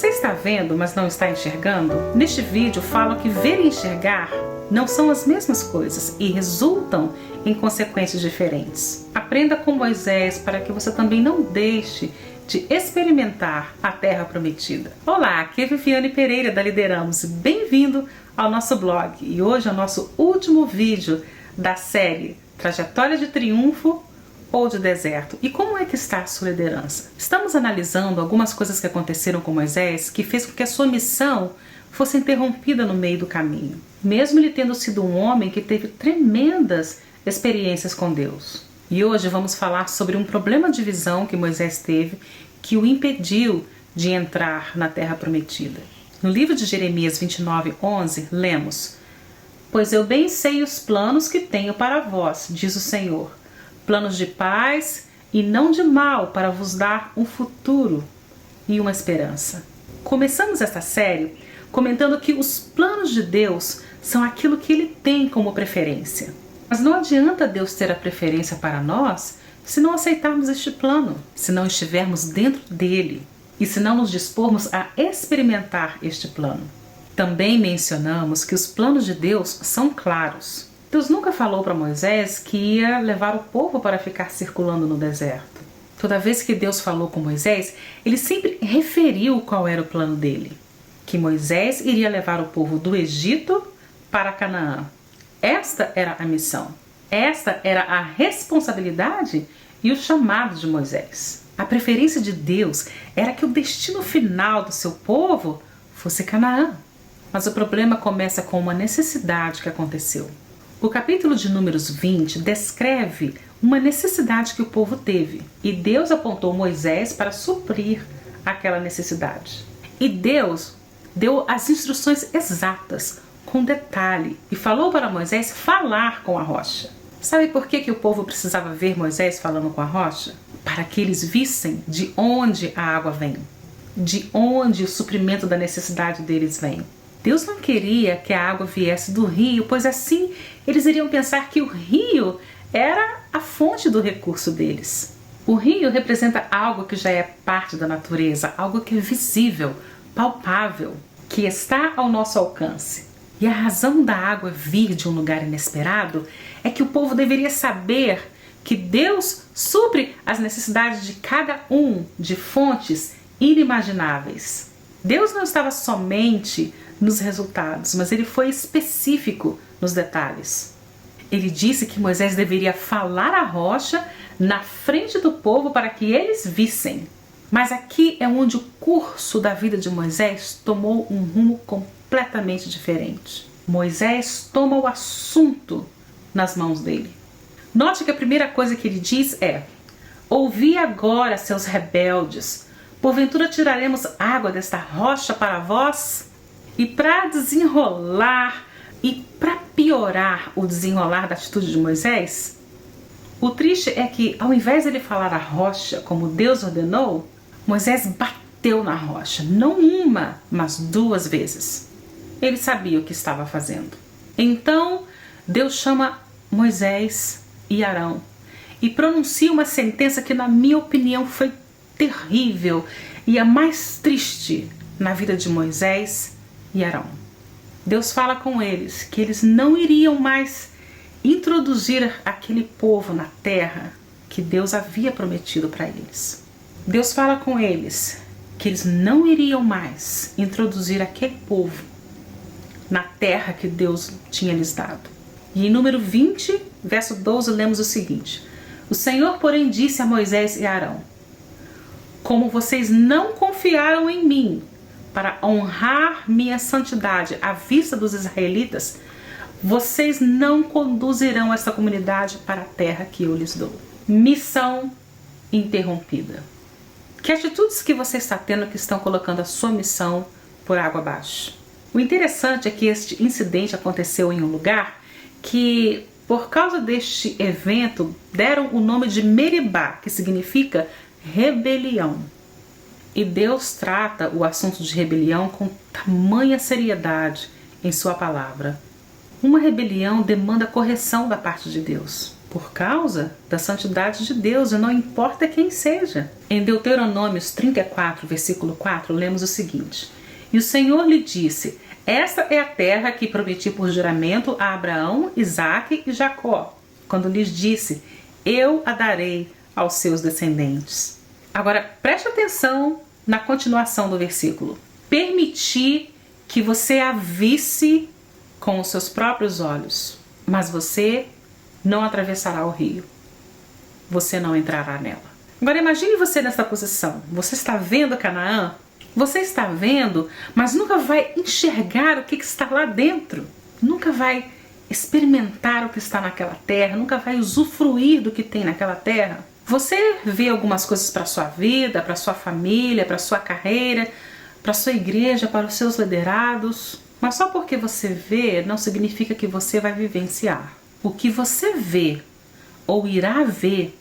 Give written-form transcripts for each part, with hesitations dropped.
Você está vendo, mas não está enxergando? Neste vídeo falo que ver e enxergar não são as mesmas coisas e resultam em consequências diferentes. Aprenda com Moisés para que você também não deixe de experimentar a Terra Prometida. Olá, aqui é Viviane Pereira da Lideramos. Bem-vindo ao nosso blog. E hoje é o nosso último vídeo da série Trajetória de Triunfo ou de Deserto. E como é que está a sua liderança? Estamos analisando algumas coisas que aconteceram com Moisés que fez com que a sua missão fosse interrompida no meio do caminho. Mesmo ele tendo sido um homem que teve tremendas experiências com Deus. E hoje vamos falar sobre um problema de visão que Moisés teve que o impediu de entrar na Terra Prometida. No livro de Jeremias 29:11, lemos: "Pois eu bem sei os planos que tenho para vós, diz o Senhor, planos de paz e não de mal, para vos dar um futuro e uma esperança." Começamos esta série comentando que os planos de Deus são aquilo que Ele tem como preferência. Mas não adianta Deus ter a preferência para nós se não aceitarmos este plano, se não estivermos dentro dele e se não nos dispormos a experimentar este plano. Também mencionamos que os planos de Deus são claros. Deus nunca falou para Moisés que ia levar o povo para ficar circulando no deserto. Toda vez que Deus falou com Moisés, ele sempre referiu qual era o plano dele. Que Moisés iria levar o povo do Egito para Canaã. Esta era a missão. Esta era a responsabilidade e o chamado de Moisés. A preferência de Deus era que o destino final do seu povo fosse Canaã. Mas o problema começa com uma necessidade que aconteceu. O capítulo de Números 20 descreve uma necessidade que o povo teve. E Deus apontou Moisés para suprir aquela necessidade. E Deus deu as instruções exatas, com detalhe, e falou para Moisés falar com a rocha. Sabe por que o povo precisava ver Moisés falando com a rocha? Para que eles vissem de onde a água vem, de onde o suprimento da necessidade deles vem. Deus não queria que a água viesse do rio, pois assim eles iriam pensar que o rio era a fonte do recurso deles. O rio representa algo que já é parte da natureza, algo que é visível, palpável, que está ao nosso alcance. E a razão da água vir de um lugar inesperado é que o povo deveria saber que Deus supre as necessidades de cada um de fontes inimagináveis. Deus não estava somente nos resultados, mas ele foi específico nos detalhes. Ele disse que Moisés deveria falar à rocha na frente do povo para que eles vissem. Mas aqui é onde o curso da vida de Moisés tomou um rumo completamente diferente. Moisés toma o assunto nas mãos dele. Note que a primeira coisa que ele diz é: "Ouvi agora, seus rebeldes, porventura tiraremos água desta rocha para vós?" E para desenrolar e para piorar o desenrolar da atitude de Moisés, o triste é que, ao invés de ele falar à rocha como Deus ordenou, Moisés bateu na rocha, não uma, mas 2 vezes. Ele sabia o que estava fazendo. Então, Deus chama Moisés e Arão e pronuncia uma sentença que, na minha opinião, foi terrível e a mais triste na vida de Moisés e Arão. Deus fala com eles que eles não iriam mais introduzir aquele povo na terra que Deus havia prometido para eles. Deus fala com eles que eles não iriam mais introduzir aquele povo na terra que Deus tinha lhes dado. E em número 20, verso 12, lemos o seguinte: "O Senhor, porém, disse a Moisés e a Arão: Como vocês não confiaram em mim para honrar minha santidade à vista dos israelitas, vocês não conduzirão essa comunidade para a terra que eu lhes dou." Missão interrompida. Que atitudes que você está tendo que estão colocando a sua missão por água abaixo? O interessante é que este incidente aconteceu em um lugar que, por causa deste evento, deram o nome de Meribá, que significa rebelião. E Deus trata o assunto de rebelião com tamanha seriedade em sua palavra. Uma rebelião demanda correção da parte de Deus. por causa da santidade de Deus, e não importa quem seja. Em Deuteronômios 34, versículo 4, lemos o seguinte: E o Senhor lhe disse: Esta é a terra que prometi por juramento a Abraão, Isaque e Jacó, quando lhes disse: Eu a darei aos seus descendentes. Agora, preste atenção na continuação do versículo. Permiti que você a visse com os seus próprios olhos, mas você não atravessará o rio. Você não entrará nela. Agora imagine você nessa posição. Você está vendo Canaã? Você está vendo, mas nunca vai enxergar o que está lá dentro. Nunca vai experimentar o que está naquela terra. Nunca vai usufruir do que tem naquela terra. Você vê algumas coisas para a sua vida, para a sua família, para a sua carreira, para a sua igreja, para os seus liderados. Mas só porque você vê não significa que você vai vivenciar. O que você vê ou irá ver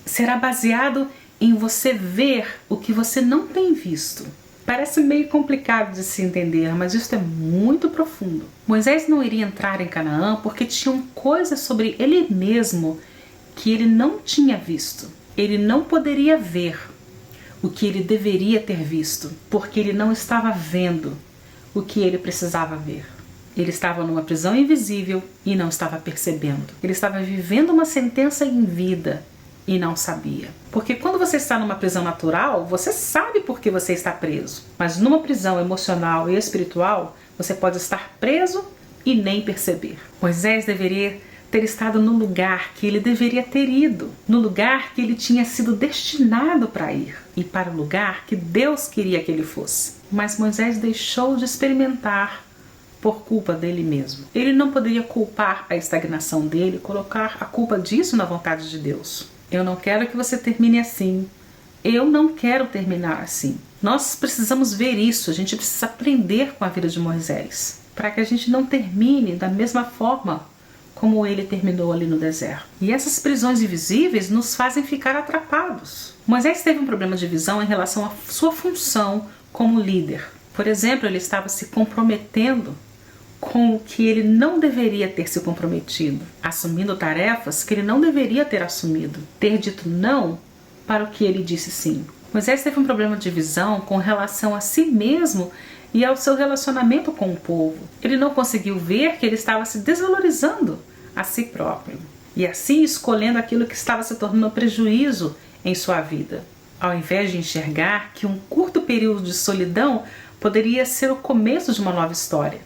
será baseado em você ver o que você não tem visto. Parece meio complicado de se entender, mas isso é muito profundo. Moisés não iria entrar em Canaã porque tinham coisas sobre ele mesmo que ele não tinha visto. Ele não poderia ver o que ele deveria ter visto, porque ele não estava vendo o que ele precisava ver. Ele estava numa prisão invisível e não estava percebendo. Ele estava vivendo uma sentença em vida e não sabia. Porque quando você está numa prisão natural, você sabe por que você está preso. Mas numa prisão emocional e espiritual, você pode estar preso e nem perceber. Moisés deveria ter estado no lugar que ele deveria ter ido, no lugar que ele tinha sido destinado para ir e para o lugar que Deus queria que ele fosse. Mas Moisés deixou de experimentar por culpa dele mesmo. Ele não poderia culpar a estagnação dele, colocar a culpa disso na vontade de Deus. Eu não quero que você termine assim. Eu não quero terminar assim. Nós precisamos ver isso, a gente precisa aprender com a vida de Moisés, para que a gente não termine da mesma forma como ele terminou ali no deserto. E essas prisões invisíveis nos fazem ficar atrapados. Moisés teve um problema de visão em relação à sua função como líder. Por exemplo, ele estava se comprometendo com o que ele não deveria ter se comprometido, assumindo tarefas que ele não deveria ter assumido, ter dito não para o que ele disse sim. Moisés teve um problema de visão com relação a si mesmo e ao seu relacionamento com o povo. Ele não conseguiu ver que ele estava se desvalorizando a si próprio e assim escolhendo aquilo que estava se tornando um prejuízo em sua vida, ao invés de enxergar que um curto período de solidão poderia ser o começo de uma nova história.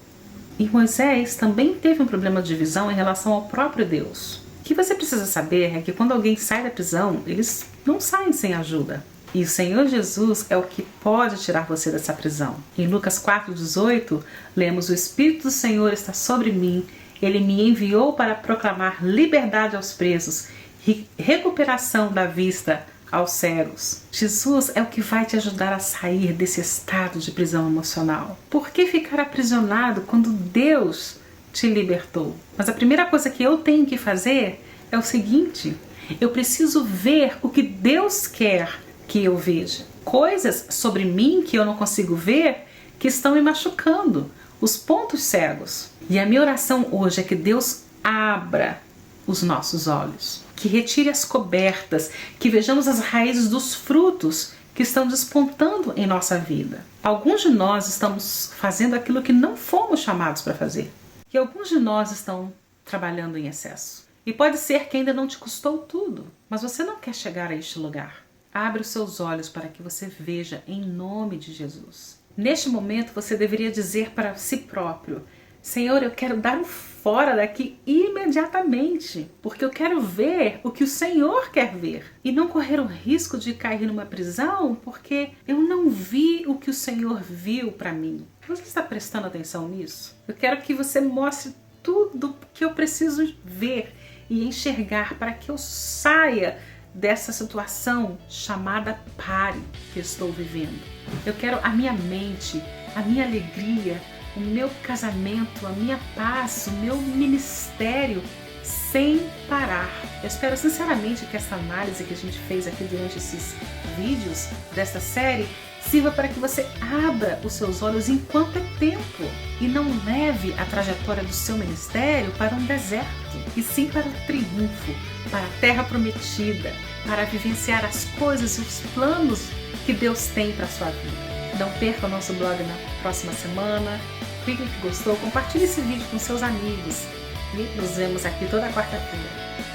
E Moisés também teve um problema de visão em relação ao próprio Deus. O que você precisa saber é que quando alguém sai da prisão, eles não saem sem ajuda. E o Senhor Jesus é o que pode tirar você dessa prisão. Em Lucas 4,18, lemos: O Espírito do Senhor está sobre mim. Ele me enviou para proclamar liberdade aos presos e recuperação da vista aos cegos. Jesus é o que vai te ajudar a sair desse estado de prisão emocional. Por que ficar aprisionado quando Deus te libertou? Mas a primeira coisa que eu tenho que fazer é o seguinte: eu preciso ver o que Deus quer que eu veja. Coisas sobre mim que eu não consigo ver, que estão me machucando, os pontos cegos. E a minha oração hoje é que Deus abra os nossos olhos, que retire as cobertas, que vejamos as raízes dos frutos que estão despontando em nossa vida. Alguns de nós estamos fazendo aquilo que não fomos chamados para fazer. E alguns de nós estão trabalhando em excesso. E pode ser que ainda não te custou tudo, mas você não quer chegar a este lugar. Abre os seus olhos para que você veja em nome de Jesus. Neste momento você deveria dizer para si próprio: Senhor, eu quero dar um fora daqui imediatamente, porque eu quero ver o que o Senhor quer ver e não correr o risco de cair numa prisão porque eu não vi o que o Senhor viu para mim. Você está prestando atenção nisso? Eu quero que você mostre tudo que eu preciso ver e enxergar para que eu saia dessa situação chamada pare que estou vivendo. Eu quero a minha mente, a minha alegria, o meu casamento, a minha paz, o meu ministério sem parar. Eu espero sinceramente que essa análise que a gente fez aqui durante esses vídeos desta série sirva para que você abra os seus olhos enquanto é tempo e não leve a trajetória do seu ministério para um deserto, e sim para o triunfo, para a terra prometida, para vivenciar as coisas e os planos que Deus tem para a sua vida. Não perca o nosso blog na próxima semana. Clique que gostou, compartilhe esse vídeo com seus amigos e nos vemos aqui toda quarta-feira.